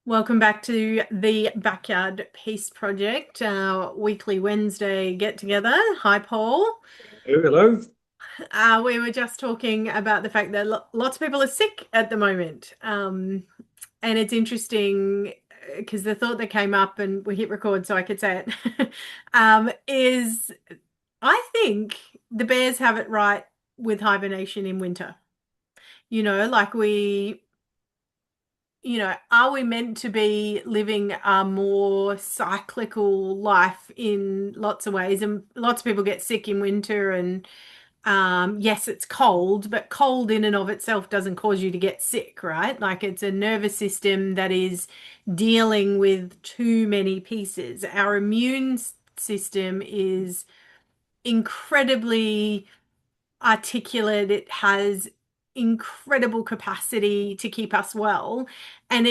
Welcome back to the Backyard Peace Project, our weekly Wednesday get together. Hi, Paul. Oh, hello. We were just talking about the fact that lots of people are sick at the moment. And it's interesting because the thought that came up, and we hit record so I could say it, is I think the bears have it right with hibernation in winter. Like are we meant to be living a more cyclical life in lots of ways? And lots of people get sick in winter, and yes, it's cold, but cold in and of itself doesn't cause you to get sick, right? Like it's a nervous system that is dealing with too many pieces. Our immune system is incredibly articulate. It has incredible capacity to keep us well. And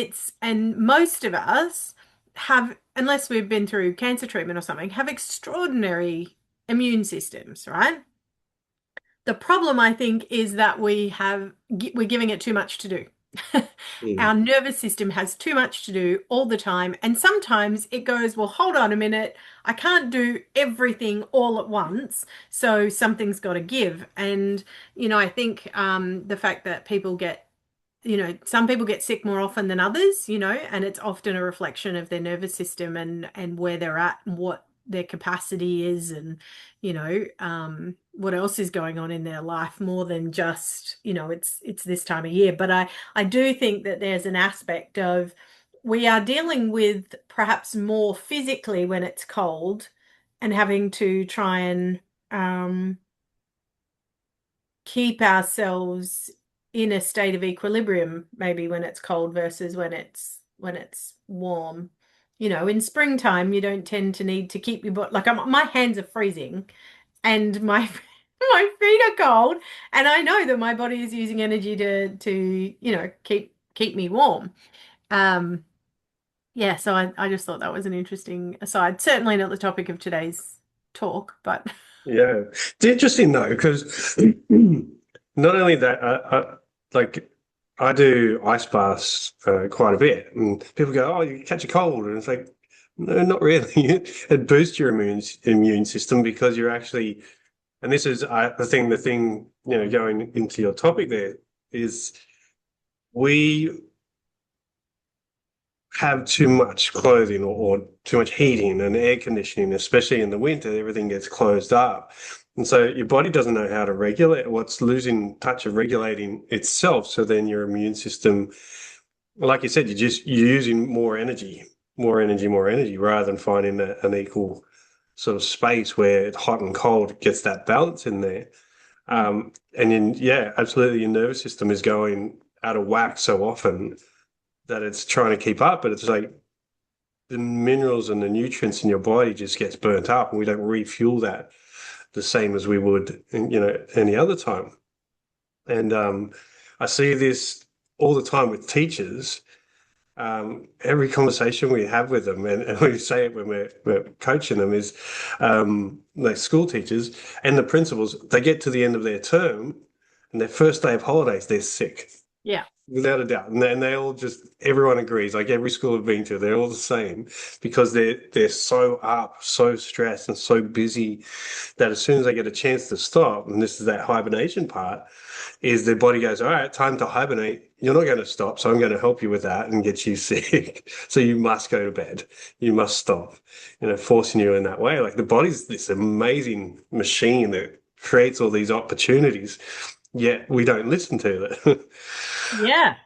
most of us have, unless we've been through cancer treatment or something, have extraordinary immune systems, right? The problem, I think, is that we're giving it too much to do. Mm. Our nervous system has too much to do all the time, and sometimes it goes, well, hold on a minute, I can't do everything all at once, so something's got to give. And I think the fact that some people get sick more often than others, and it's often a reflection of their nervous system and where they're at and what their capacity is, and what else is going on in their life more than just, it's this time of year. But I do think that there's an aspect of we are dealing with perhaps more physically when it's cold and having to try and um keep ourselves in a state of equilibrium, maybe when it's cold versus when it's warm. In springtime, you don't tend to need to keep your body, like my hands are freezing and my my feet are cold, and I know that my body is using energy to keep me warm. Um, yeah, so I just thought that was an interesting aside. Certainly not the topic of today's talk, but Yeah, it's interesting though because not only that, like I do ice baths quite a bit, and people go, "Oh, you catch a cold," and it's like, no, not really. It boosts your immune system because you're actually, and this is the thing going into your topic there is we have too much clothing or too much heating and air conditioning, especially in the winter, everything gets closed up. And so your body doesn't know how to regulate what's losing touch of regulating itself. So then your immune system, like you said, you're using more energy, rather than finding an equal sort of space where it's hot and cold gets that balance in there. And then, yeah, absolutely, your nervous system is going out of whack so often that it's trying to keep up, but it's like the minerals and the nutrients in your body just gets burnt up, and we don't refuel that the same as we would, any other time. And I see this all the time with teachers. Every conversation we have with them, and we say it when we're coaching them, is like school teachers and the principals, they get to the end of their term and their first day of holidays, they're sick. yeah. Without a doubt. And they all just everyone agrees, like every school I've been to, they're all the same because they're so up, so stressed and so busy that as soon as they get a chance to stop, and this is that hibernation part, is their body goes, all right, time to hibernate. You're not going to stop, so I'm going to help you with that and get you sick. So you must go to bed. You must stop, forcing you in that way. Like the body's this amazing machine that creates all these opportunities, yet we don't listen to it. Yeah,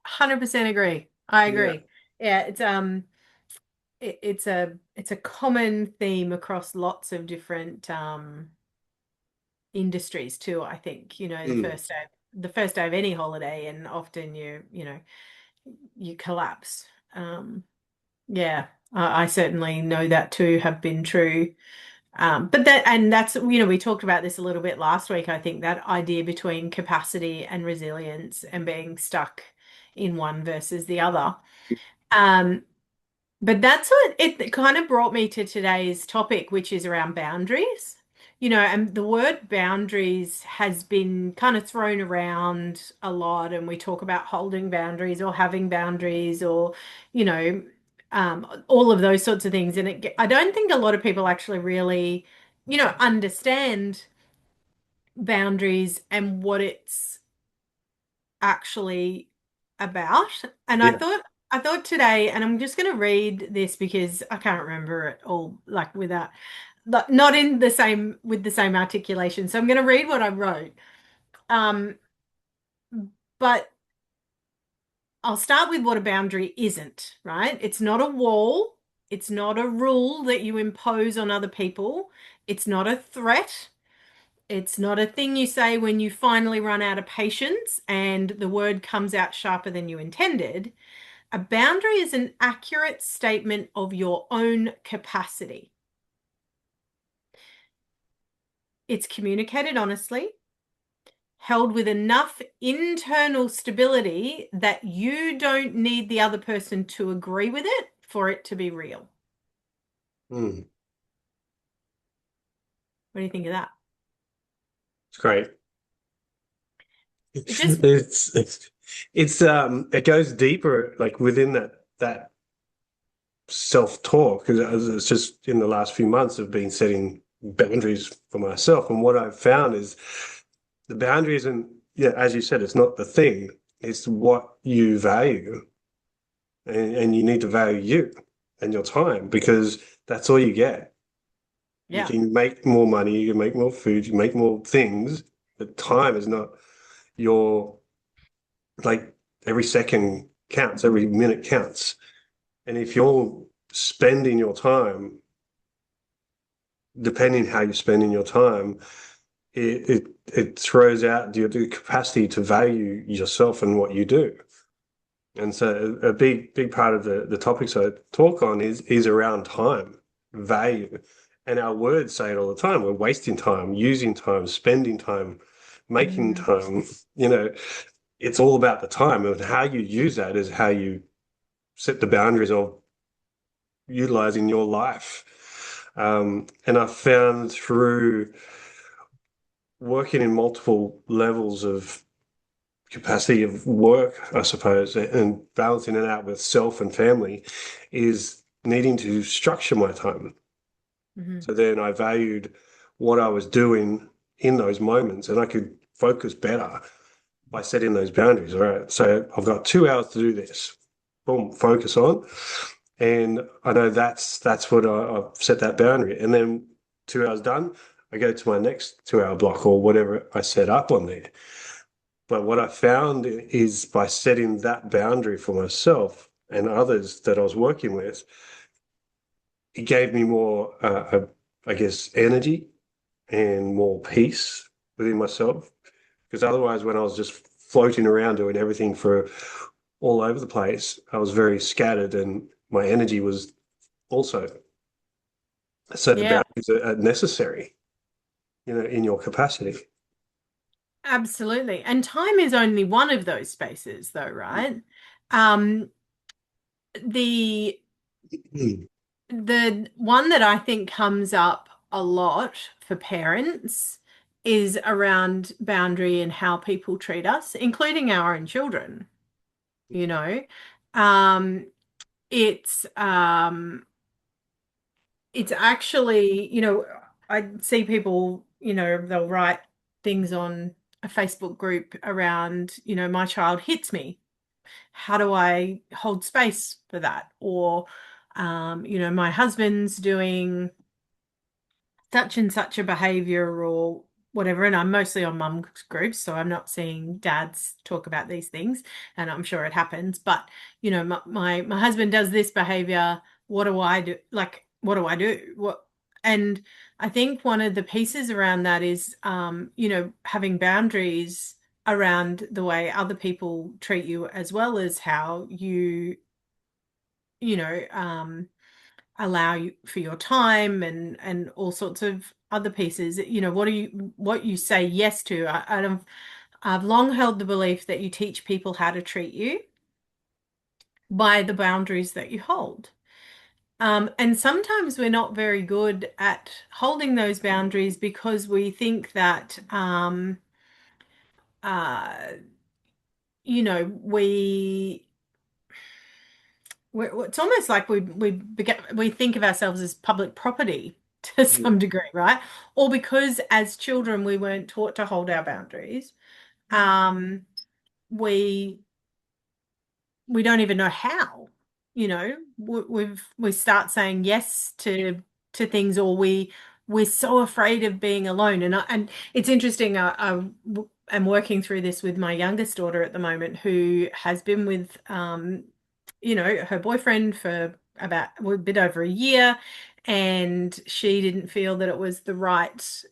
100% agree. I Yeah. agree. Yeah, it's a common theme across lots of different industries too, I think. Mm. The first day of any holiday, and often you collapse. Yeah, I certainly know that too, have been true. But that's, we talked about this a little bit last week. I think that idea between capacity and resilience and being stuck in one versus the other. Um, but that's what it kind of brought me to today's topic, which is around boundaries. and the word boundaries has been kind of thrown around a lot, and we talk about holding boundaries or having boundaries or, you know, all of those sorts of things. And I don't think a lot of people actually really, understand boundaries and what it's actually about. And I Yeah. thought I thought today, and I'm just going to read this because I can't remember it all like without not in the same with the same articulation. So I'm going to read what I wrote. Um, but I'll start with what a boundary isn't, right? It's not a wall. It's not a rule that you impose on other people. It's not a threat. It's not a thing you say when you finally run out of patience and the word comes out sharper than you intended. A boundary is an accurate statement of your own capacity. It's communicated honestly, held with enough internal stability that you don't need the other person to agree with it for it to be real. Mm. What do you think of that? It's great. It just, It goes deeper, like within that self-talk, because it's just in the last few months I've been setting boundaries for myself, and what I've found is the boundary isn't, yeah, as you said, it's not the thing, it's what you value, and you need to value you and your time because that's all you get. You yeah, can make more money, you can make more food, you can make more things, but time is not your, like, every second counts, every minute counts. And if you're spending your time, depending how you're spending your time, it throws out the capacity to value yourself and what you do. And so a big part of the topics I talk on is around time, value. And our words say it all the time. We're wasting time, using time, spending time, making mm, time. You know, it's all about the time, and how you use that is how you set the boundaries of utilizing your life. And I've found through working in multiple levels of capacity of work, I suppose, and balancing it out with self and family, is needing to structure my time. mhm. So then I valued what I was doing in those moments, and I could focus better by setting those boundaries. All right, so I've got 2 hours to do this. Boom, focus on. And I know that's what I've set that boundary. And then 2 hours done, I go to my next 2 hour block or whatever I set up on there. But what I found is by setting that boundary for myself and others that I was working with, it gave me more, I guess, energy and more peace within myself. Because otherwise, when I was just floating around doing everything for all over the place, I was very scattered and my energy was also. So the Yeah, boundaries are necessary, in your capacity. absolutely. And time is only one of those spaces, though, right? Um, the Mm. the one that I think comes up a lot for parents is around boundary and how people treat us, including our own children, you know. Um, it's um it's actually, I see people, they'll write things on a Facebook group around, my child hits me. How do I hold space for that? Or, my husband's doing such and such a behavior or whatever. And I'm mostly on mum groups, so I'm not seeing dads talk about these things, and I'm sure it happens. But my husband does this behavior. What do I do? Like, what do I do? What? And I think one of the pieces around that is, having boundaries around the way other people treat you, as well as how you know, allow you for your time and all sorts of other pieces. What you say yes to. I've long held the belief that you teach people how to treat you by the boundaries that you hold. And sometimes we're not very good at holding those boundaries because we think that, uh, it's almost like we think of ourselves as public property to Mm. some degree, right? Or because as children we weren't taught to hold our boundaries, um, we we don't even know how. We start saying yes to things, or we're so afraid of being alone. And it's interesting. I'm working through this with my youngest daughter at the moment, who has been with her boyfriend for about a bit over a year, and she didn't feel that it was the right.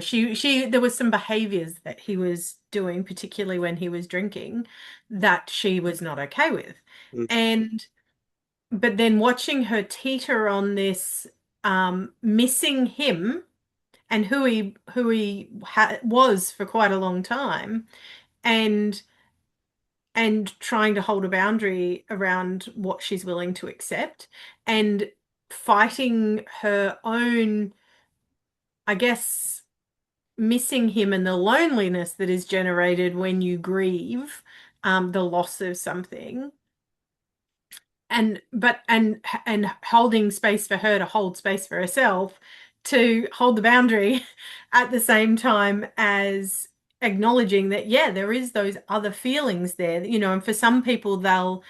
She there was some behaviors that he was doing, particularly when he was drinking, that she was not okay with. Mm. And but then watching her teeter on this, missing him and who he was for quite a long time, and trying to hold a boundary around what she's willing to accept, and fighting her own, I guess, missing him and the loneliness that is generated when you grieve, the loss of something, and holding space for her to hold space for herself, to hold the boundary at the same time as acknowledging that, yeah, there is those other feelings there, and for some people they'll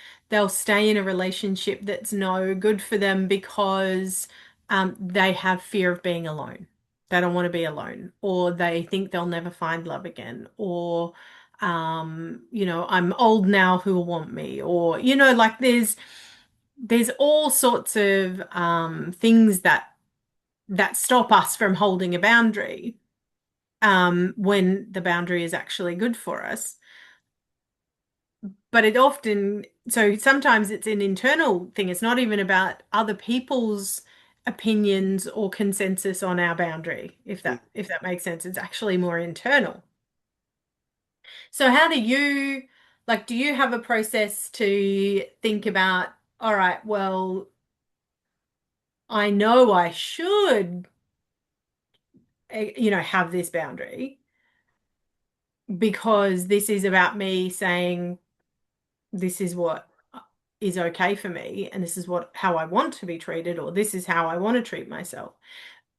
stay in a relationship that's no good for them because they have fear of being alone. They don't want to be alone, or they think they'll never find love again, or I'm old now, who will want me, or like there's all sorts of things that stop us from holding a boundary, when the boundary is actually good for us. But so sometimes it's an internal thing. It's not even about other people's opinions or consensus on our boundary, if Mm. that makes sense. It's actually more internal. So how do you, like, do you have a process to think about, all right, well, I know I should, have this boundary because this is about me saying this is what is okay for me, and this is how I want to be treated, or this is how I want to treat myself.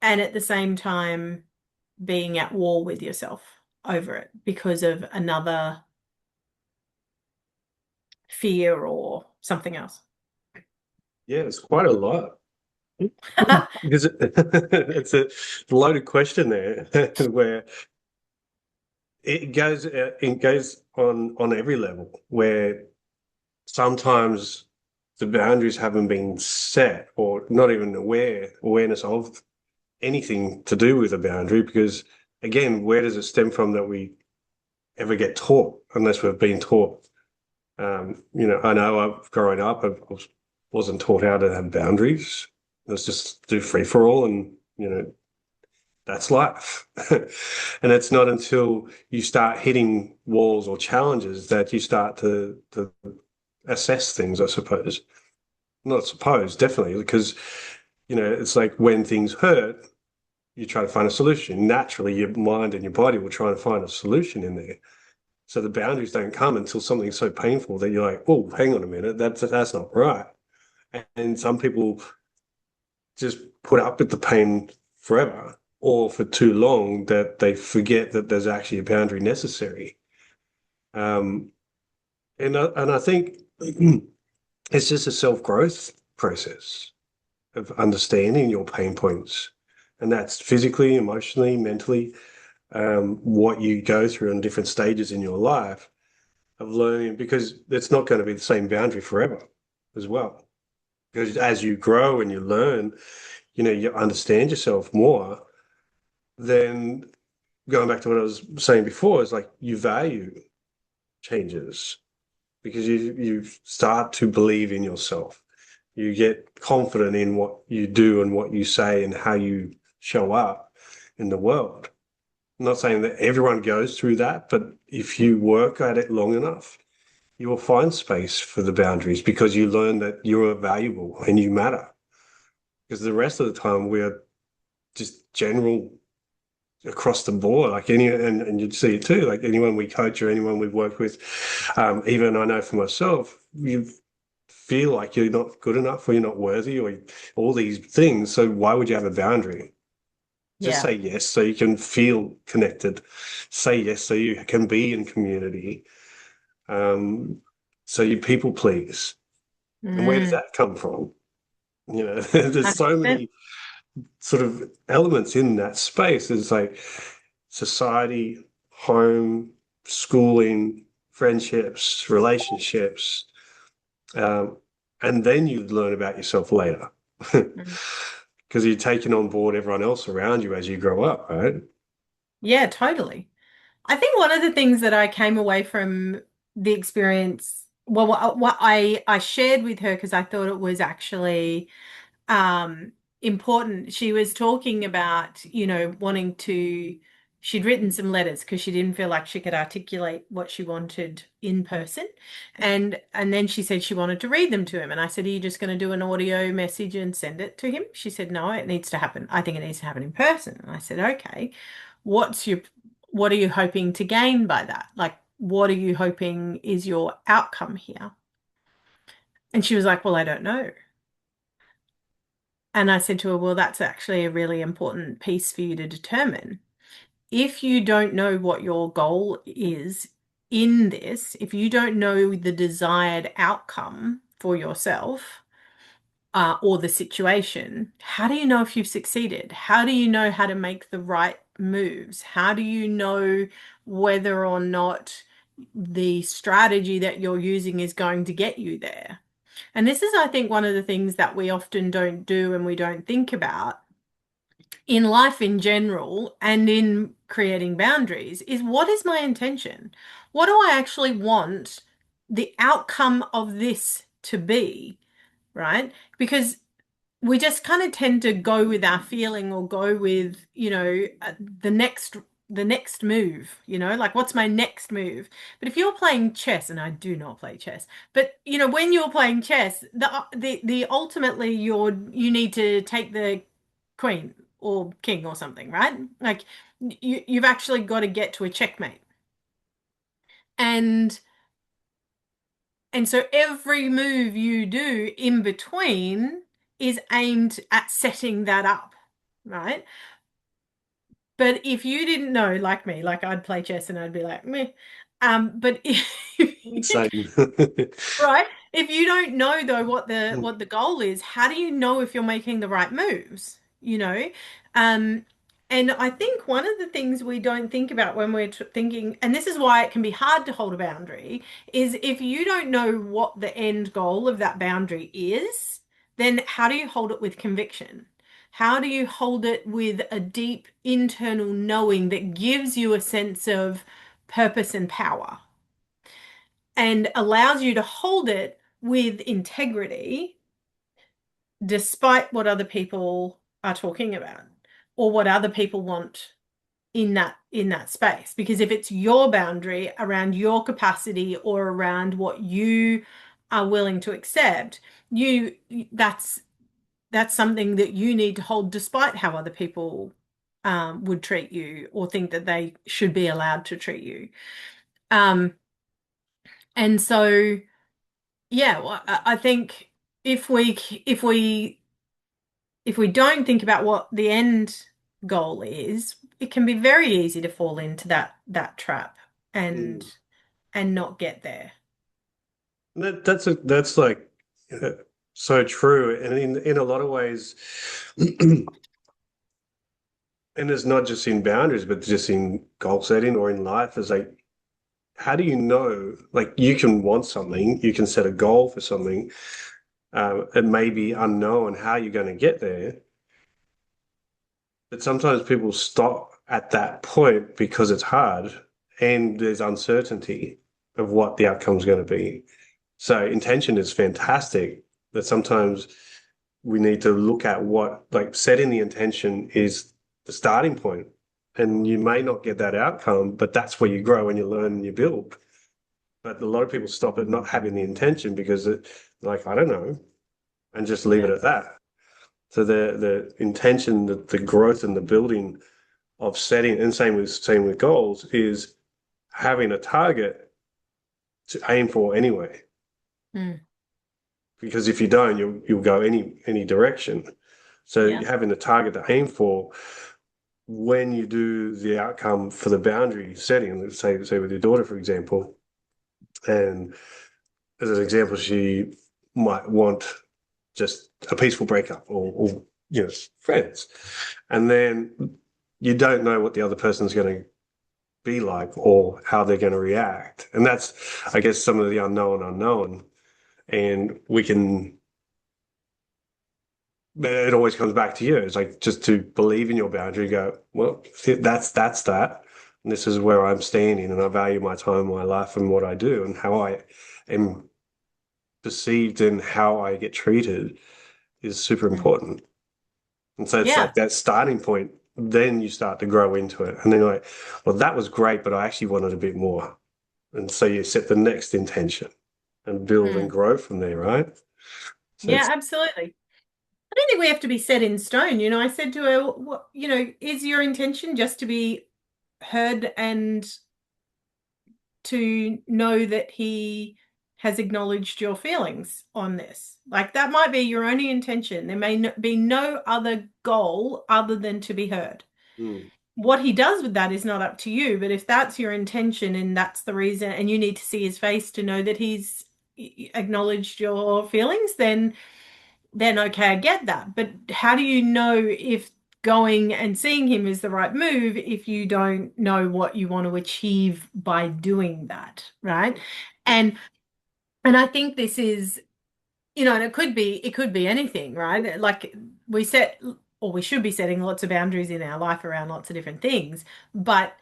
And at the same time, being at war with yourself over it because of another fear or something else. Yeah, it's quite a lot. Because it's a loaded question there, where it goes on every level, where sometimes the boundaries haven't been set, or not even awareness of anything to do with a boundary, because again, where does it stem from that we ever get taught unless we've been taught? I know growing up, I wasn't taught how to have boundaries. Let's just do free for all, and that's life. And it's not until you start hitting walls or challenges that you start to assess things, I suppose. Not suppose, definitely, because it's like when things hurt, you try to find a solution. Naturally, your mind and your body will try and find a solution in there. So the boundaries don't come until something's so painful that you're like, oh, hang on a minute, that's not right. And some people just put up with the pain forever or for too long that they forget that there's actually a boundary necessary. Um, and I think it's just a self-growth process of understanding your pain points, and that's physically, emotionally, mentally, what you go through in different stages in your life of learning, because it's not going to be the same boundary forever as well. Because as you grow and you learn, you understand yourself more, then going back to what I was saying before, is like you value changes because you start to believe in yourself. You get confident in what you do and what you say and how you show up in the world. I'm not saying that everyone goes through that, but if you work at it long enough, you will find space for the boundaries because you learn that you are valuable and you matter. because the rest of the time we're just general across the board, like any, and you'd see it too, like anyone we coach or anyone we've worked with, even I know for myself, you feel like you're not good enough or you're not worthy or all these things. So why would you have a boundary? Just Yeah. say yes so you can feel connected. Say yes so you can be in community. Um, so you people please. And where does Mm, that come from? You know, there's so 100%. many sort of elements in that space. It's like society, home, schooling, friendships, relationships, um, and then you learn about yourself later Mm. because you're taking on board everyone else around you as you grow up, right? Yeah, totally. I think one of the things that I came away from the experience, well, what I shared with her because I thought it was actually important. She was talking about, wanting to, she'd written some letters because she didn't feel like she could articulate what she wanted in person. And then she said she wanted to read them to him. And I said, "Are you just going to do an audio message and send it to him?" She said, "No, it needs to happen. I think it needs to happen in person." And I said, "Okay, what's your what are you hoping to gain by that? Like, what are you hoping is your outcome here?" And she was like, "Well, I don't know." And I said to her, "Well, that's actually a really important piece for you to determine. If you don't know what your goal is in this, if you don't know the desired outcome for yourself, or the situation, how do you know if you've succeeded? How do you know how to make the right moves? How do you know whether or not the strategy that you're using is going to get you there?" And this is, I think, one of the things that we often don't do and we don't think about in life in general and in creating boundaries is, what is my intention? What do I actually want the outcome of this to be, right? Because we just kind of tend to go with our feeling or go with, the next move, like, what's my next move? But if you're playing chess, and I do not play chess, but when you're playing chess, the ultimately you need to take the queen or king or something, right? Like, you've actually got to get to a checkmate. And so every move you do in between is aimed at setting that up, right? But if you didn't know, like me, like, I'd play chess and I'd be like, meh. But Same. right, if you don't know though what the goal is, how do you know if you're making the right moves? Um, and I think one of the things we don't think about when we're thinking, and this is why it can be hard to hold a boundary, is if you don't know what the end goal of that boundary is, then how do you hold it with conviction? How do you hold it with a deep internal knowing that gives you a sense of purpose and power and allows you to hold it with integrity despite what other people are talking about or what other people want in that space? Because if it's your boundary around your capacity or around what you are willing to accept, you that's something that you need to hold despite how other people would treat you or think that they should be allowed to treat you. Um, and so, yeah, well, I think if we if we if we don't think about what the end goal is, it can be very easy to fall into that trap and Mm. not get there. That's like uh, so true, and in a lot of ways, and it's not just in boundaries, but just in goal setting or in life. Is like, how do you know? Like, you can want something, you can set a goal for something. It may be unknown how you're going to get there, but sometimes people stop at that point because it's hard and there's uncertainty of what the outcome's going to be. So intention is fantastic, but sometimes we need to look at what, like, setting the intention is the starting point. And you may not get that outcome, but that's where you grow and you learn and you build. But a lot of people stop at not having the intention because it, like, I don't know, and just leave it Yeah. at that. So the intention, the growth and the building of setting, and same with goals, is having a target to aim for anyway. Mm. Because if you don't, you'll go any direction. So Yeah. having a target to aim for when you do the outcome for the boundary setting, let's say with your daughter, for example, and as an example, she might want just a peaceful breakup or friends, and then you don't know what the other person's going to be like or how they're going to react, and that's, I guess, some of the unknown, and we can. It always comes back to you. It's like just to believe in your boundary. Go, well, that's that. And this is where I'm standing, and I value my time, my life, and what I do, and how I am perceived and how I get treated is super Mm. important. And so it's Yeah. like that starting point. Then you start to grow into it, and then you're like, well, that was great, but I actually wanted a bit more. And so you set the next intention and build and Mm. grow from there, right? So Yeah, it's absolutely. I don't think we have to be set in stone. I said to her, what, is your intention just to be heard and to know that he has acknowledged your feelings on this? Like that might be your only intention. There may be no other goal other than to be heard. mm, What he does with that is not up to you, but if that's your intention and that's the reason, and you need to see his face to know that he's acknowledged your feelings, then okay, I get that. But how do you know if going and seeing him is the right move if you don't know what you want to achieve by doing that, right? And and I think this is, and it could be anything, right? Like we set or we should be setting lots of boundaries in our life around lots of different things. But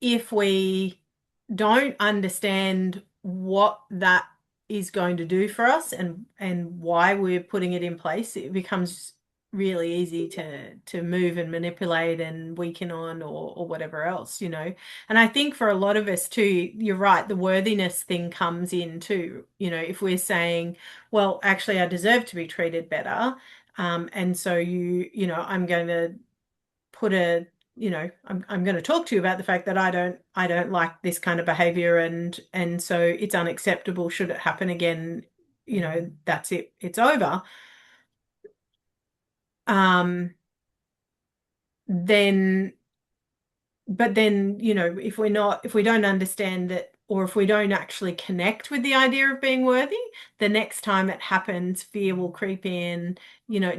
if we don't understand what that is going to do for us and why we're putting it in place, it becomes really easy to move and manipulate and weaken on or whatever else. And I think for a lot of us too, you're right, the worthiness thing comes in too. If we're saying, well, actually I deserve to be treated better, and so I'm going to put a I'm going to talk to you about the fact that I don't like this kind of behavior, and so it's unacceptable. Should it happen again, that's it, it's over. um then but then, if we don't understand that, or if we don't actually connect with the idea of being worthy, the next time it happens, fear will creep in,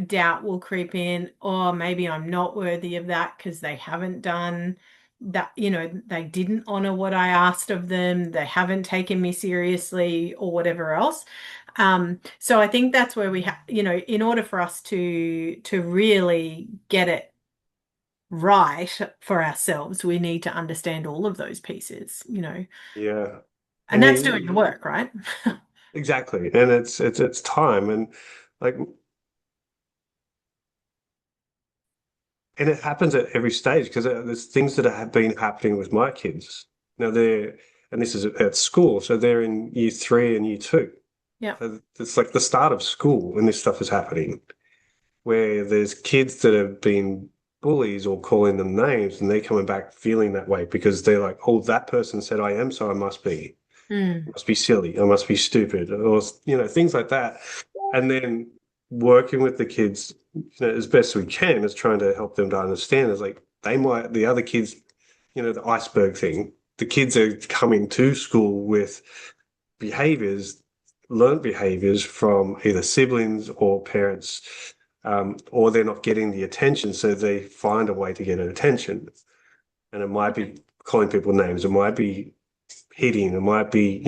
doubt will creep in, or maybe I'm not worthy of that because they haven't done that, they didn't honor what I asked of them, they haven't taken me seriously, or whatever else. So I think that's where we have, in order for us to really get it right for ourselves, we need to understand all of those pieces. yeah. And And that's doing the you work, right? exactly. And it's time, and like, and it happens at every stage because there's things that have been happening with my kids. Now and this is at school, so they're in year three and year two. Yeah. So it's like the start of school when this stuff is happening, where there's kids that have been bullies or calling them names, and they're coming back feeling that way because they're like, oh, that person said I am, so I must be. Mm. Must be silly, I must be stupid, or things like that. And then working with the kids, as best we can, is trying to help them to understand. Is like the other kids, the iceberg thing. The kids are coming to school with behaviors, learned behaviors from either siblings or parents, or they're not getting the attention, so they find a way to get attention. And it might be calling people names, it might be hitting, it might be,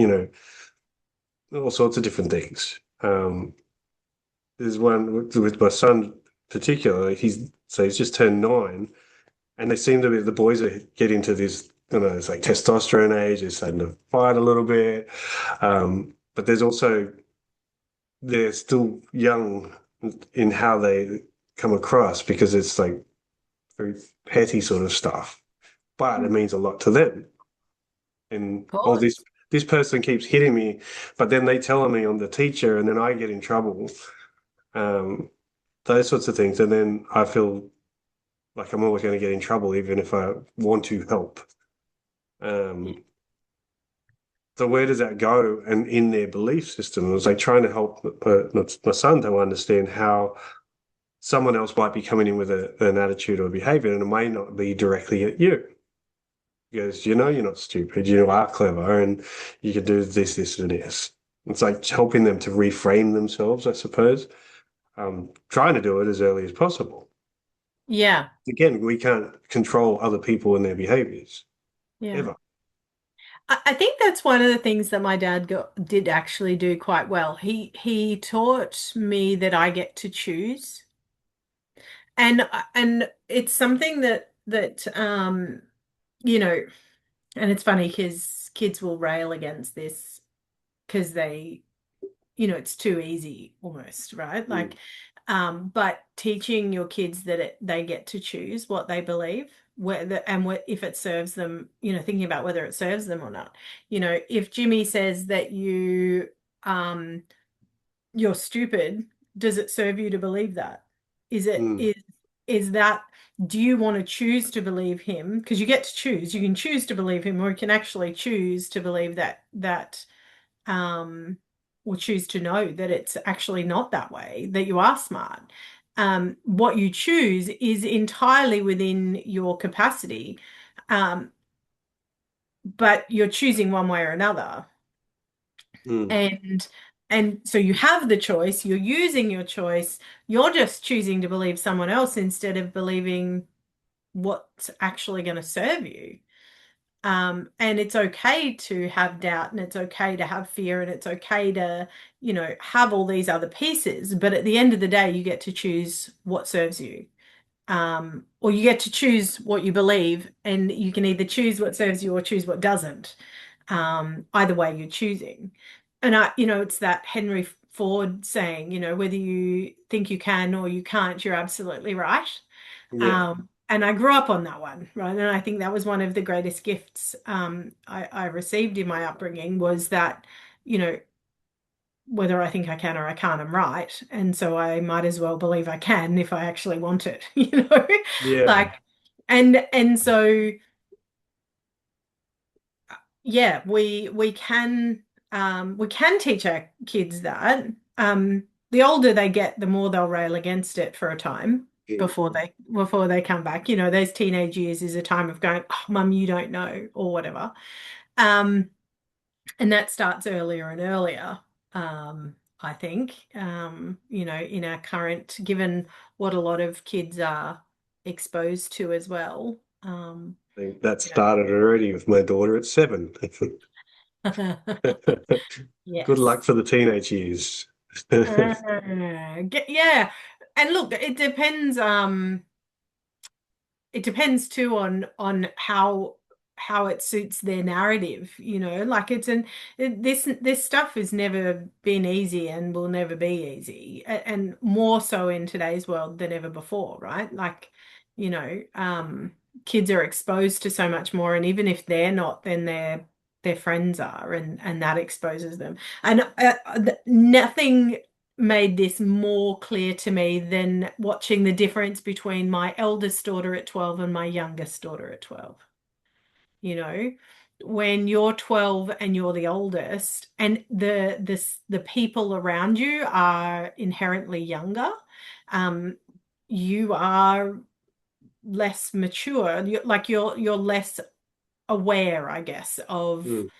all sorts of different things. There's one with my son particularly. He's just turned 9, and they seem to be the boys are getting to this. It's like testosterone age. They're starting to fight a little bit, but they're still young in how they come across because it's like very petty sort of stuff, but it Of means a lot to them. And oh, this course. this person keeps hitting me, but then they tell me I'm the teacher, and then I get in trouble. Um, those sorts of things. And then I feel like I'm always going to get in trouble, even if I want to help. Um, so where does that go? And in their belief system, it was like trying to help my son to understand how someone else might be coming in with an attitude or behavior, and it may not be directly at you. Because you know you're not stupid, you are clever, and you can do this, this, and this. It's like helping them to reframe themselves, I suppose. Trying to do it as early as possible. Yeah. Again, we can't control other people and their behaviors Yeah. ever. I think that's one of the things that my dad did actually do quite well. He taught me that I get to choose. And it's something that you know, and it's funny because kids will rail against this because it's too easy almost, right? Mm, But teaching your kids that they get to choose what they believe, whether and what if it serves them, thinking about whether it serves them or not. If Jimmy says that um you're stupid, does it serve you to believe that? Is it mm, is that do you want to choose to believe him? Because you get to choose. You can choose to believe him, or you can actually choose to believe that um, or choose to know that it's actually not that way, that you are smart. What you choose is entirely within your capacity, um, but you're choosing one way or another. mm. And and so you have the choice, you're using your choice, you're just choosing to believe someone else instead of believing what's actually going to serve you. And it's okay to have doubt and it's okay to have fear and it's okay to, have all these other pieces. But at the end of the day, you get to choose what serves you. Or you get to choose what you believe, and you can either choose what serves you or choose what doesn't. Either way, you're choosing. And it's that Henry Ford saying, whether you think you can or you can't, you're absolutely right. Yeah, And I grew up on that one, right? And I think that was one of the greatest gifts I received in my upbringing was that, you know, whether I think I can or I can't, I'm right. And so I might as well believe I can if I actually want it, yeah. like, and so yeah, we can teach our kids that. The older they get, the more they'll rail against it for a time Mm. before they come back. Those teenage years is a time of going, oh, mum, you don't know, or whatever. Um, and that starts earlier and earlier. I think, in our current, given what a lot of kids are exposed to as well. I think that You know. started already with my daughter at 7. Good luck Yes. for the teenage years. Yeah. And look, it depends too on how it suits their narrative, like this stuff has never been easy and will never be easy, and more so in today's world than ever before, right? Like, kids are exposed to so much more, and even if they're not, then their friends are, and that exposes them. And nothing made this more clear to me than watching the difference between my eldest daughter at 12 and my youngest daughter at 12. You know, when you're 12 and you're the oldest, and the people around you are inherently younger, um, you are less mature. You're less aware, I guess, Mm.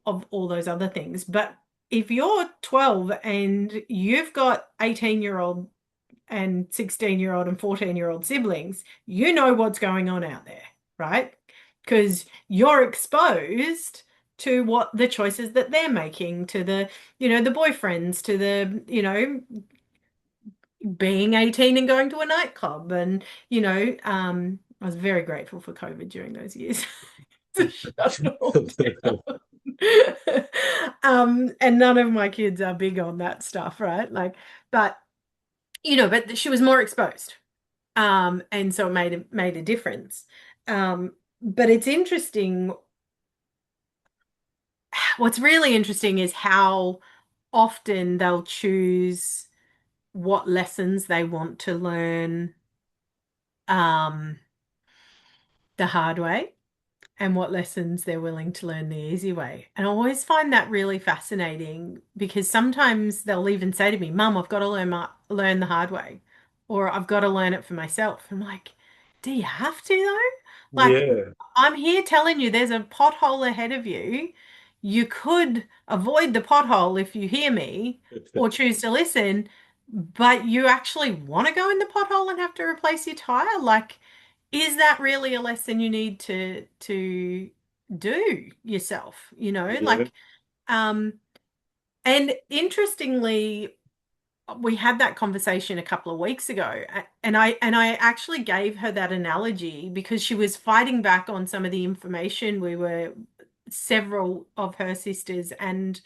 of all those other things. But if you're 12 and you've got 18-year-old and 16-year-old and 14-year-old siblings, you know what's going on out there, right? Because you're exposed to what the choices that they're making, to the boyfriends, to being 18 and going to a nightclub. And, I was very grateful for COVID during those years to shut it all down. And none of my kids are big on that stuff, right? Like, but but she was more exposed. And so it made a difference. But it's interesting. What's really interesting is how often they'll choose what lessons they want to learn um, the hard way and what lessons they're willing to learn the easy way. And I always find that really fascinating because sometimes they'll even say to me, Mum, I've got to learn the hard way, or I've got to learn it for myself. I'm like, do you have to though? Like, Yeah. I'm here telling you there's a pothole ahead of you. You could avoid the pothole if you hear me or choose to listen, but you actually want to go in the pothole and have to replace your tire? Like, is that really a lesson you need to do yourself, Yeah. like um and interestingly we had that conversation a couple of weeks ago and I actually gave her that analogy because she was fighting back on some of the information several of her sisters and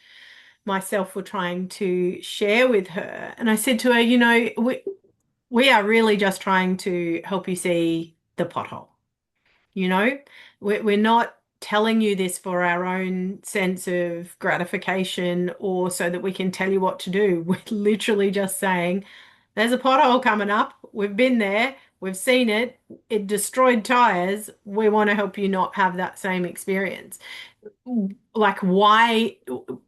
myself were trying to share with her, and I said to her, we are really just trying to help you see the pothole. You know, we're not telling you this for our own sense of gratification or so that we can tell you what to do. We're literally just saying, there's a pothole coming up. We've been there. We've seen it. It destroyed tires. We want to help you not have that same experience. Like, why?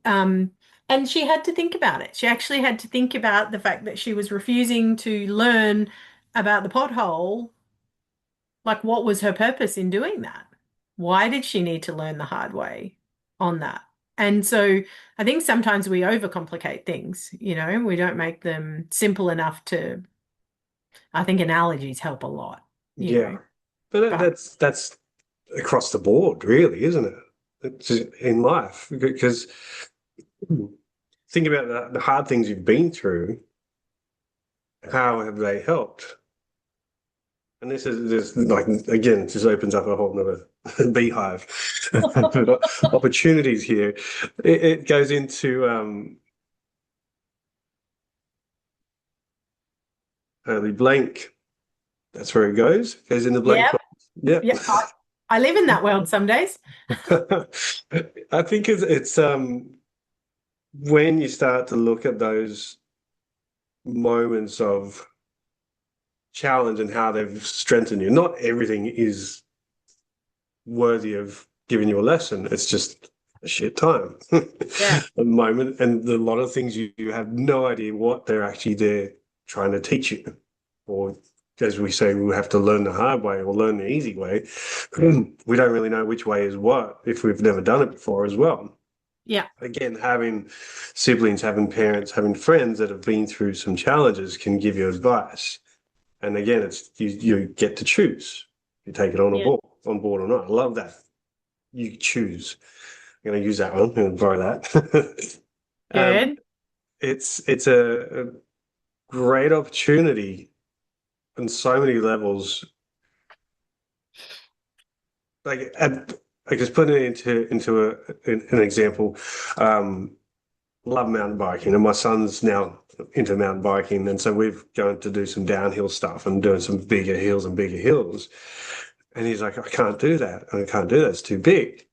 Um, and she had to think about it. She actually had to think about the fact that she was refusing to learn about the pothole, like, what was her purpose in doing that? Why did she need to learn the hard way on that? And so I think sometimes we overcomplicate things, we don't make them simple enough to, I think analogies help a lot, Yeah. But but that's across the board, really, isn't it? It's just in life. Because think about the hard things you've been through. How have they helped? And this is just like, again, just opens up a whole nother beehive opportunities here. It goes into early blank. That's where it goes. Goes in the blank. yeah, Yep. yeah, I live in that world some days. I think it's when you start to look at those moments of challenge and how they've strengthened you. Not everything is worthy of giving you a lesson. It's just a shit time, Yeah, a moment, and a lot of things you have no idea what they're actually there trying to teach you, or as we say, we have to learn the hard way or learn the easy way. We don't really know which way is what if we've never done it before as well. yeah, Again, having siblings, having parents, having friends that have been through some challenges can give you advice. And again, it's you get to choose. You take it yeah. on board or not. I love that. You choose. I'm going to use that one. I'm going to borrow that. um, Good. it's a great opportunity on so many levels. Like, I just put it into an example. Um, Love mountain biking, and my son's now into mountain biking, and so we've going to do some downhill stuff and doing some bigger hills and bigger hills. And he's like, I can't do that. I can't do that. It's too big.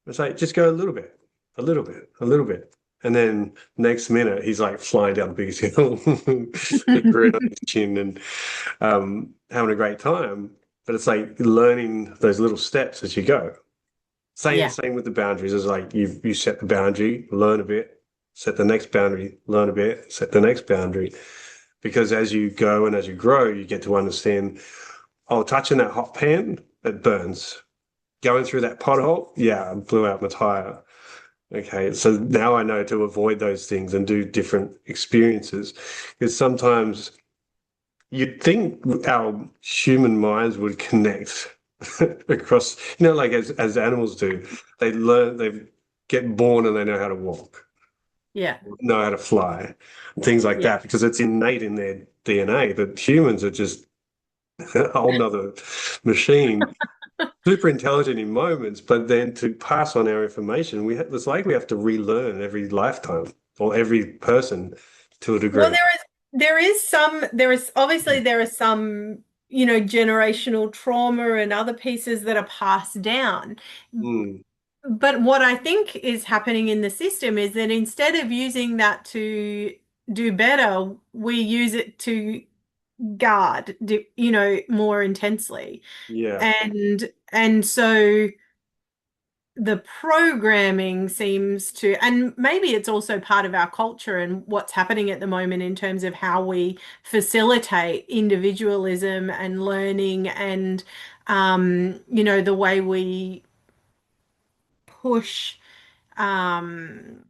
It's like, just go a little bit, a little bit, a little bit. And then next minute, he's like flying down the biggest hill, grin on his chin and having a great time. But it's like learning those little steps as you go. Same, Yeah, same with the boundaries. It's like you set the boundary, learn a bit, set the next boundary, learn a bit, set the next boundary. Because as you go and as you grow, you get to understand, oh, touching that hot pan, it burns. Going through that pothole, yeah, I blew out my tire. Okay, so now I know to avoid those things and do different experiences. Because sometimes you'd think our human minds would connect across, like as animals do. They learn, they get born and they know how to walk, yeah, know how to fly, things like yeah. that, because it's innate in their DNA. But humans are just a whole nother machine, super intelligent in moments, but then to pass on our information, it's like we have to relearn every lifetime or every person to a Well, degree. there is some, generational trauma and other pieces that are passed down. Mm, But what I think is happening in the system is that instead of using that to do better, we use it to guard, more intensely. Yeah. And so the programming seems to, and maybe it's also part of our culture and what's happening at the moment in terms of how we facilitate individualism and learning and, the way we push um,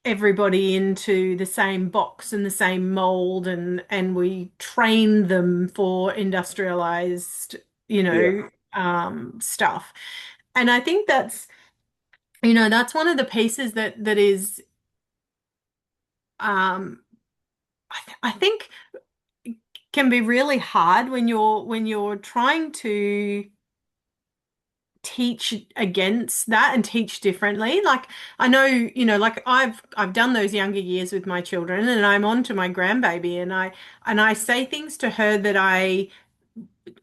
everybody into the same box and the same mold, and we train them for industrialized, Yeah. stuff. And I think that's one of the pieces that is, um, I think can be really hard when you're trying to teach against that and teach differently. Like I know, like I've done those younger years with my children, and I'm on to my grandbaby, and I say things to her that I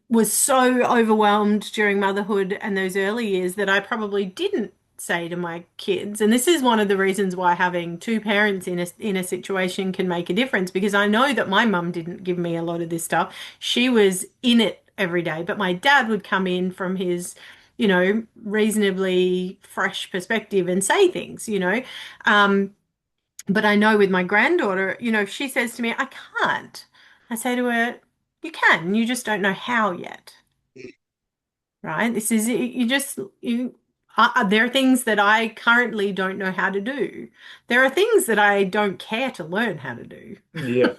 was so overwhelmed during motherhood and those early years that I probably didn't say to my kids. And this is one of the reasons why having two parents in a situation can make a difference, because I know that my mum didn't give me a lot of this stuff. She was in it every day, but my dad would come in from his, reasonably fresh perspective and say things, Um, but I know with my granddaughter, if she says to me, I can't, I say to her, you can, you just don't know how yet, right? This is, you just, there are things that I currently don't know how to do. There are things that I don't care to learn how to do, Yeah.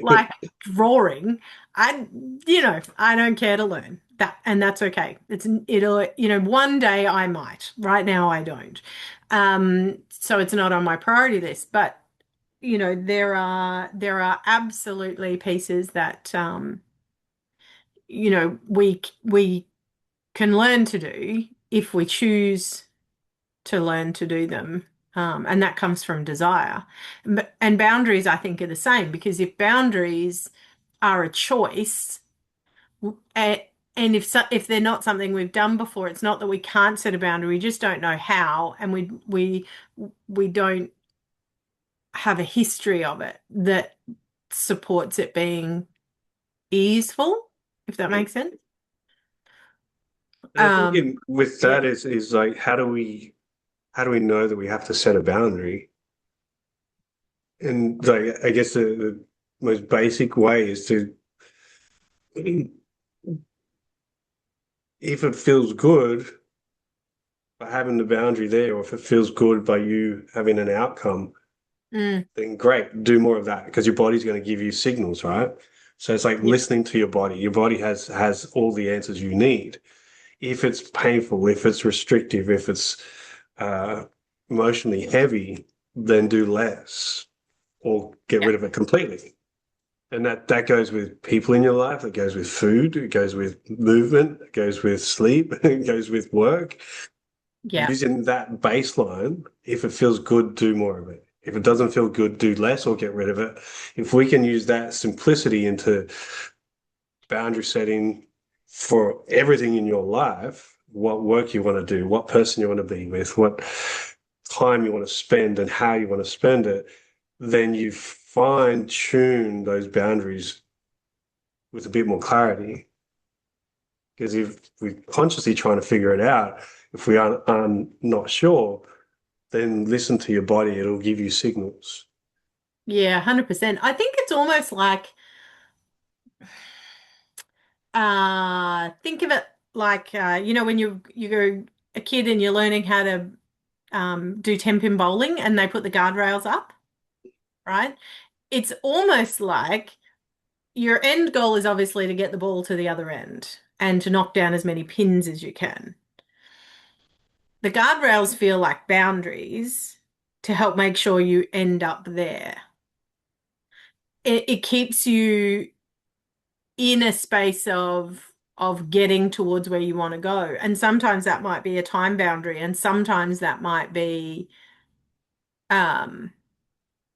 like drawing. I don't care to learn that, and that's okay. One day I might. Right now I don't. So it's not on my priority list, but there are absolutely pieces that we can learn to do if we choose to learn to do them. And that comes from desire. And boundaries, I think, are the same, because if boundaries are a choice, and if they're not something we've done before, it's not that we can't set a boundary, we just don't know how, and we don't have a history of it that supports it being easeful, if that Yeah. makes sense. And I think Um, with yeah. that is like how do we know that we have to set a boundary? And like I guess the most basic way is to, if it feels good by having the boundary there, or if it feels good by you having an outcome, Mm, then great, do more of that, because your body's going to give you signals, right? So it's like yeah. listening to your body. Your body has all the answers you need. If it's painful, if it's restrictive, if it's uh, emotionally heavy, then do less or get Yeah. rid of it completely. And that goes with people in your life, it goes with food, it goes with movement, it goes with sleep, it goes with work. Yeah. Using that baseline, if it feels good, do more of it. If it doesn't feel good, do less or get rid of it. If we can use that simplicity into boundary setting for everything in your life, what work you want to do, what person you want to be with, what time you want to spend, and how you want to spend it, then you fine tune those boundaries with a bit more clarity. Because if we're consciously trying to figure it out, if we are not sure, then listen to your body. It'll give you signals. Yeah, 100%. I think it's almost like, think of it like, when you're a kid and you're learning how to do 10-pin bowling and they put the guardrails up, right? It's almost like your end goal is obviously to get the ball to the other end and to knock down as many pins as you can. The guardrails feel like boundaries to help make sure you end up there. It keeps you in a space of getting towards where you want to go. And sometimes that might be a time boundary, and sometimes that might be um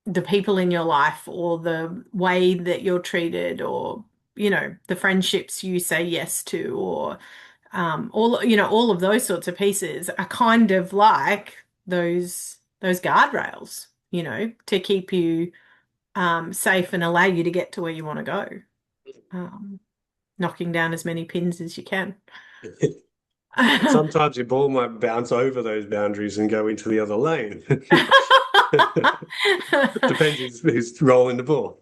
the people in your life, or the way that you're treated, or the friendships you say yes to, or all of those sorts of pieces are kind of like those guardrails, to keep you safe and allow you to get to where you want to go, um, knocking down as many pins as you can. Sometimes your ball might bounce over those boundaries and go into the other lane. Depends who's rolling the ball.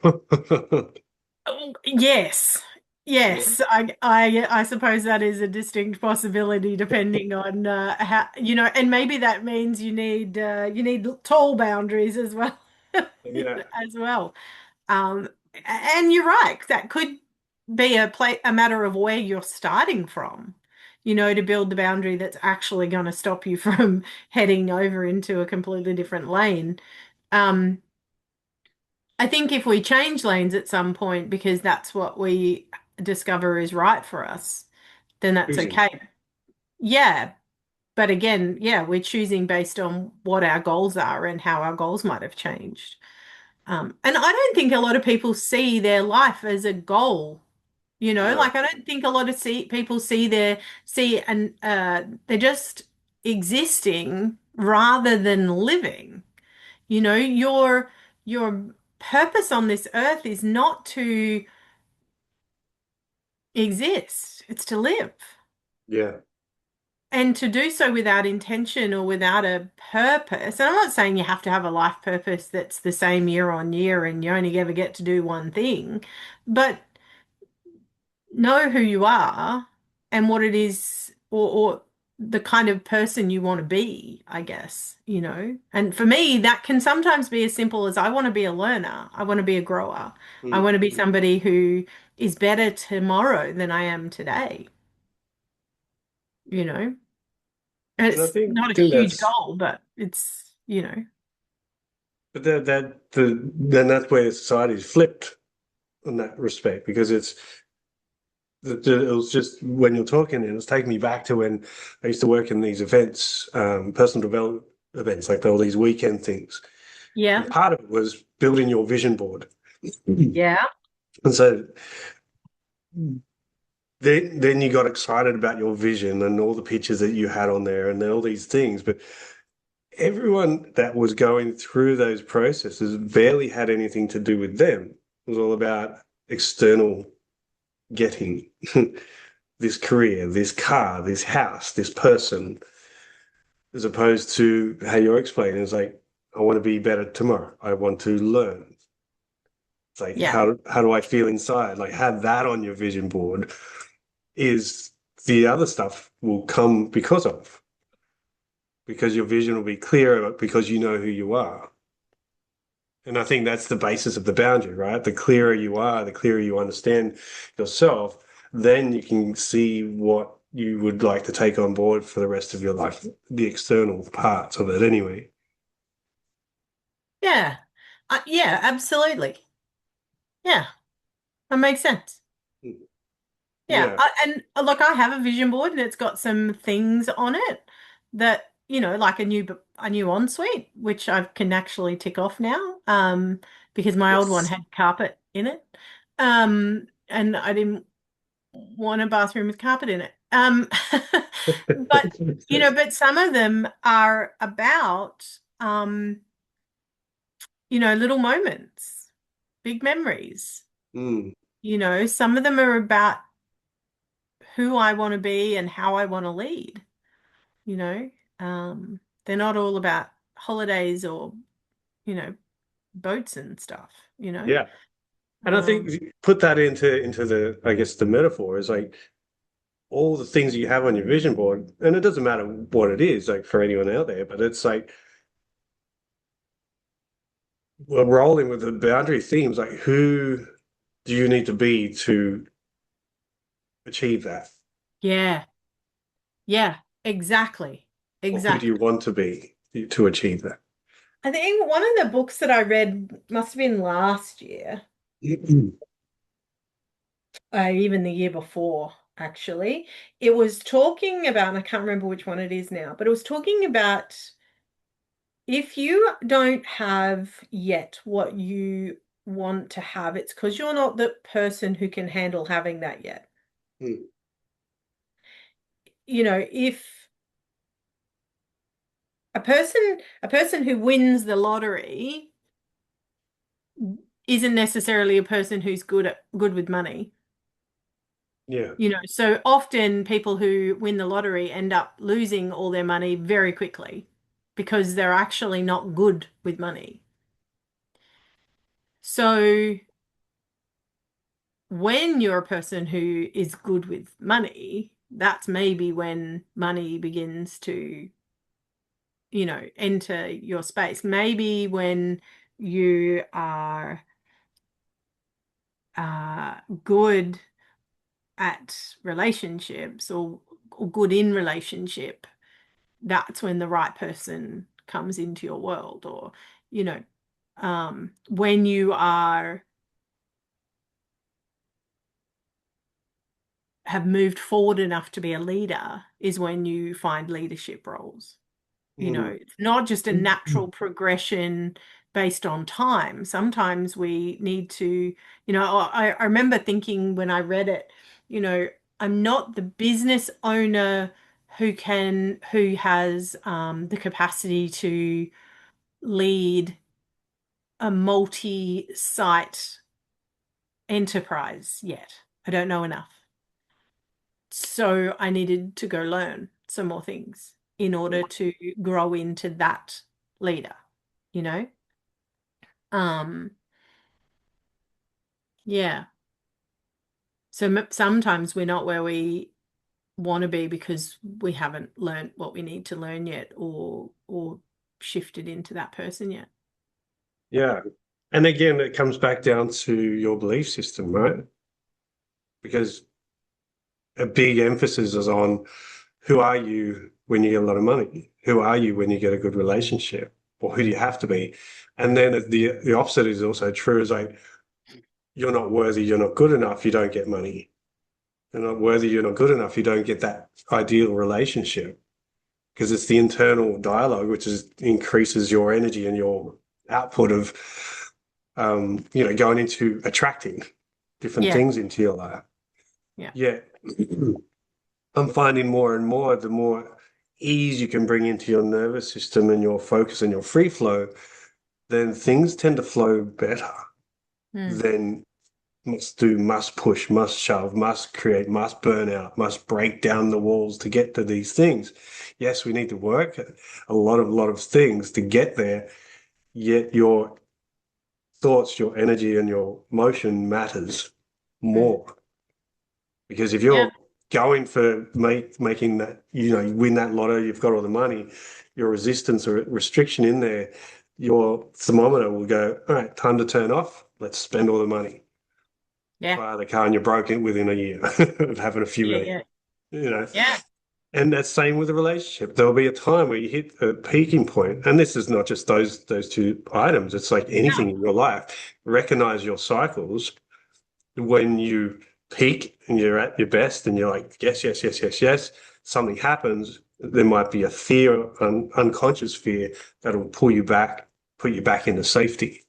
Yes. Yeah, Yes, I suppose that is a distinct possibility depending on how, and maybe that means you need tall boundaries as well yeah, as well. Um, and you're right, that could be a matter of where you're starting from, to build the boundary that's actually going to stop you from heading over into a completely different lane. Um, I think if we change lanes at some point because that's what we discover is right for us, then that's choosing. okay. Yeah, but again, yeah, we're choosing based on what our goals are and how our goals might have changed. And I don't think a lot of people see their life as a goal. No, Like I don't think a lot of people and they're just existing rather than living. Your purpose on this earth is not to exist, it's to live. yeah, And to do so without intention or without a purpose. And I'm not saying you have to have a life purpose that's the same year on year and you only ever get to do one thing, but know who you are and what it is or the kind of person you want to be, I guess. And for me, that can sometimes be as simple as I want to be a learner. I want to be a grower. I mm. want to be somebody who is better tomorrow than I am today, you know. And And I it's not a think huge that's, goal, but it's. but then that's where society's flipped in that respect because it was just when you're talking, it was taking me back to when I used to work in these events, personal development events, like all these weekend things. And Yeah. part of it was building your vision board. And Yeah. so then you got excited about your vision and all the pictures that you had on there and then all these things. But everyone that was going through those processes barely had anything to do with them. It was all about external getting this career, this car, this house, this person, as opposed to how you're explaining. It's like, I want to be better tomorrow. I want to learn. It's like, Yeah. how do I feel inside? Like, have that on your vision board is the other stuff will come because your vision will be clearer because you know who you are. And I think that's the basis of the boundary, right? The clearer you are, the clearer you understand yourself, then you can see what you would like to take on board for the rest of your life, the external parts of it anyway. Yeah. Yeah, absolutely. Yeah, that makes sense. Yeah, Yeah. and look, I have a vision board and it's got some things on it that, like a new ensuite, which I can actually tick off now, because my old one Yes. had carpet in it, and I didn't want a bathroom with carpet in it. But some of them are about, little moments, big memories. Mm, Some of them are about who I want to be and how I want to lead, you know. They're not all about holidays or, you know, boats and stuff, you know. yeah. And I think Um, put that into the, I guess, the metaphor is like all the things you have on your vision board, and it doesn't matter what it is, like for anyone out there, but it's like we're rolling with the boundary themes, like who do you need to be to achieve that? yeah, yeah, exactly. Or who do Exactly. you want to be to achieve that? I think one of the books that I read must have been last year, even the year before, actually. It was talking about, and I can't remember which one it is now, but it was talking about if you don't have yet what you want to have, it's because you're not the person who can handle having that yet. If a person who wins the lottery isn't necessarily a person who's good with money. Yeah. So often people who win the lottery end up losing all their money very quickly because they're actually not good with money. So when you're a person who is good with money, that's maybe when money begins to, enter your space. Maybe when you are good at relationships or good in relationship, that's when the right person comes into your world. Or, you know, when you have moved forward enough to be a leader is when you find leadership roles. Mm. It's not just a natural progression based on time. Sometimes we need to, I remember thinking when I read it, you know, I'm not the business owner who has the capacity to lead a multi-site enterprise yet. I don't know enough. So I needed to go learn some more things in order to grow into that leader, you know? Um, yeah. So sometimes we're not where we want to be because we haven't learned what we need to learn yet or shifted into that person yet. Yeah. And again, it comes back down to your belief system, right? Because a big emphasis is on who are you when you get a lot of money? Who are you when you get a good relationship? Or who do you have to be? And then the opposite is also true, is like you're not worthy, you're not good enough, you don't get money. You're not worthy, you're not good enough, you don't get that ideal relationship. Because it's the internal dialogue which increases your energy and your output of going into attracting different Yeah. things into your life. Yeah. Yeah. I'm finding more and more, the more ease you can bring into your nervous system and your focus and your free flow, then things tend to flow better Mm. than must do, must push, must shove, must create, must burn out, must break down the walls to get to these things. Yes, we need to work a lot of things to get there, yet your thoughts, your energy, and your motion matters Mm. more. Because if Yeah. you're going for making that, you win that lotto, you've got all the money, your resistance or restriction in there, your thermometer will go, all right, time to turn off. Let's spend all the money. Yeah. Buy the car and you're broken within a year of having a few Yeah. million, Yeah. you know. Yeah. And that's same with a relationship. There'll be a time where you hit a peaking point, and this is not just those two items. It's like No. anything in your life. Recognize your cycles when you peak and you're at your best and you're like, yes, yes, yes, yes, yes, something happens, there might be a fear, unconscious fear that'll pull you back, put you back into safety.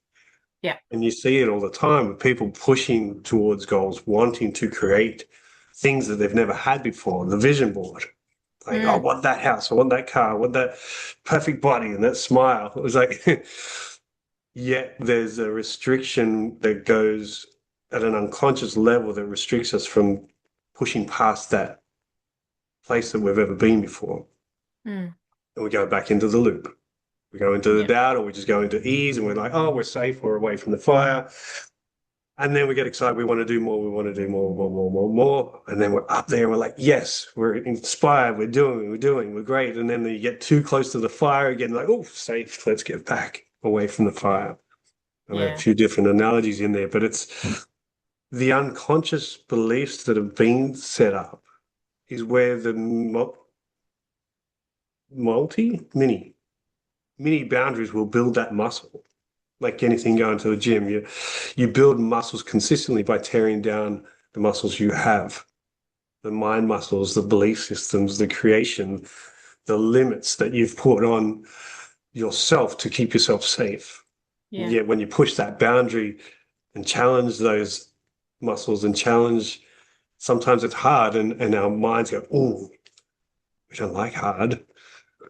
Yeah. And you see it all the time with people pushing towards goals, wanting to create things that they've never had before. The vision board. Like, oh, I Mm. want that house, I want that car, I want that perfect body and that smile. It was like, yet there's a restriction that goes at an unconscious level that restricts us from pushing past that place that we've ever been before. Mm. And we go back into the loop. We go into the Yeah. doubt, or we just go into ease and we're like, oh, we're safe, we're away from the fire. And then we get excited, we want to do more, we want to do more, more, more, more, more. And then we're up there and we're like, yes, we're inspired, we're great. And then you get too close to the fire again, like, oh, safe, let's get back away from the fire. And we have a Yeah. few different analogies in there, but it's the unconscious beliefs that have been set up is where the mini boundaries will build that muscle. Like anything going to the gym, you build muscles consistently by tearing down the muscles you have, the mind muscles, the belief systems, the creation, the limits that you've put on yourself to keep yourself safe. And Yeah. yet when you push that boundary and challenge those muscles and challenge, sometimes it's hard and our minds go, oh, we don't like hard.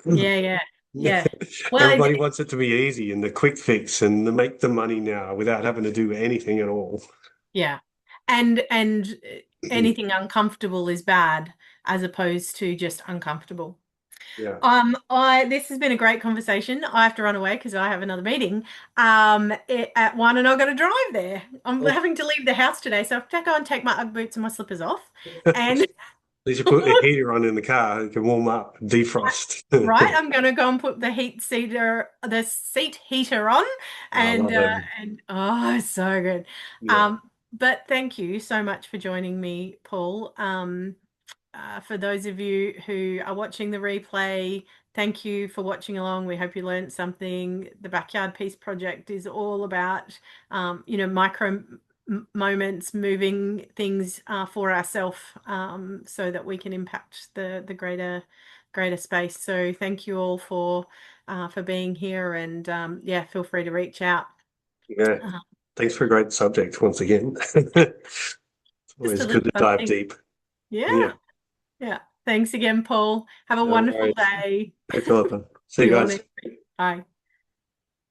Yeah. Yeah. Yeah. Well, Everybody wants it to be easy and the quick fix and to make the money now without having to do anything at all. yeah. And anything uncomfortable is bad as opposed to just uncomfortable. Yeah. I this has been a great conversation. I have to run away because I have another meeting at 1 and I've got to drive there. I'm Well, having to leave the house today, so I have to go and take my Ugg boots and my slippers off. And least you put the heater on in the car, it can warm up, defrost. right, I'm gonna go and put the seat heater on, I and love uh, them. and oh, it's so good. Yeah. But thank you so much for joining me, Paul. For those of you who are watching the replay, thank you for watching along. We hope you learned something. The Backyard Peace Project is all about, micro moments, moving things for ourselves, so that we can impact the greater space. So thank you all for being here, and yeah, feel free to reach out. Yeah. Uh, Thanks for a great subject once again. It's just a always good little to dive something. deep. Yeah, Yeah. yeah. Thanks again, Paul. Have a No wonderful worries. day. Hey, Philippa. See See you you all guys. next week. Bye.